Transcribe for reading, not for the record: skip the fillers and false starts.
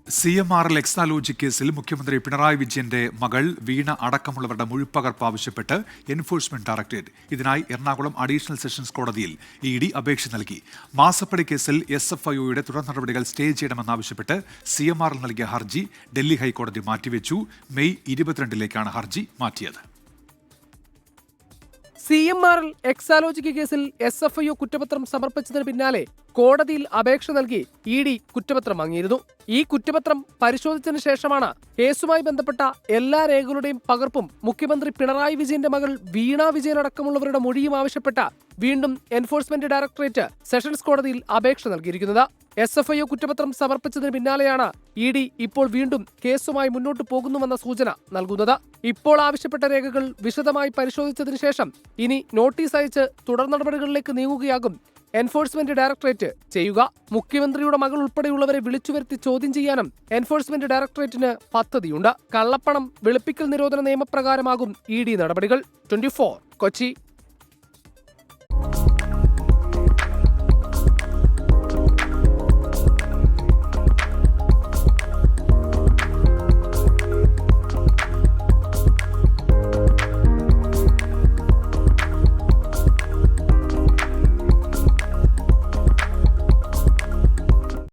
CMRL Exalogic കേസിൽ മുഖ്യമന്ത്രി പിണറായി വിജയന്റെ മകൾ വീണ അടക്കമുള്ളവരുടെ മൊഴിപ്പകർപ്പ് ആവശ്യപ്പെട്ട് എൻഫോഴ്സ്മെന്റ് ഡയറക്ടറേറ്റ് ഇതിനായി എറണാകുളം അഡീഷണൽ സെഷൻസ് കോടതിയിൽ ED അപേക്ഷ നൽകി. മാസപ്പടി കേസിൽ SFIOയുടെ തുടർ നടപടികൾ സ്റ്റേ ചെയ്യണമെന്നാവശ്യപ്പെട്ട് CMRL നൽകിയ ഹർജി ഡൽഹി ഹൈക്കോടതി മാറ്റിവെച്ചു. മെയ് 22 ഹർജി മാറ്റിയത്. CMRL എക്സാലോജിക് കേസിൽ SFIO കുറ്റപത്രം സമർപ്പിച്ചതിന് പിന്നാലെ കോടതിയിൽ അപേക്ഷ നൽകി ED കുറ്റപത്രം വാങ്ങിയിരുന്നു. ഈ കുറ്റപത്രം പരിശോധിച്ചതിന് ശേഷമാണ് കേസുമായി ബന്ധപ്പെട്ട എല്ലാ രേഖകളുടെയും പകർപ്പും മുഖ്യമന്ത്രി പിണറായി വിജയന്റെ മകൾ വീണ വിജയൻ അടക്കമുള്ളവരുടെ മൊഴിയും ആവശ്യപ്പെട്ട വീണ്ടും എൻഫോഴ്സ്മെന്റ് ഡയറക്ടറേറ്റ് സെഷൻസ് കോടതിയിൽ അപേക്ഷ നൽകിയിരിക്കുന്നത്. SFIO കുറ്റപത്രം സമർപ്പിച്ചതിന് പിന്നാലെയാണ് ED ഇപ്പോൾ വീണ്ടും കേസുമായി മുന്നോട്ട് പോകുന്നുവെന്ന സൂചന നൽകുന്നത്. ഇപ്പോൾ ആവശ്യപ്പെട്ട രേഖകൾ വിശദമായി പരിശോധിച്ചതിന് ശേഷം ഇനി നോട്ടീസ് അയച്ച് തുടർ നടപടികളിലേക്ക് നീങ്ങുകയാകും എൻഫോഴ്സ്മെന്റ് ഡയറക്ടറേറ്റ് ചെയ്യുക. മുഖ്യമന്ത്രിയുടെ മകൾ ഉൾപ്പെടെയുള്ളവരെ വിളിച്ചുവരുത്തി ചോദ്യം ചെയ്യാനും എൻഫോഴ്സ്മെന്റ് ഡയറക്ടറേറ്റിന് പദ്ധതിയുണ്ട്. കള്ളപ്പണം വെളുപ്പിക്കൽ നിരോധന നിയമപ്രകാരമാകും ED നടപടികൾ. 24 കൊച്ചി.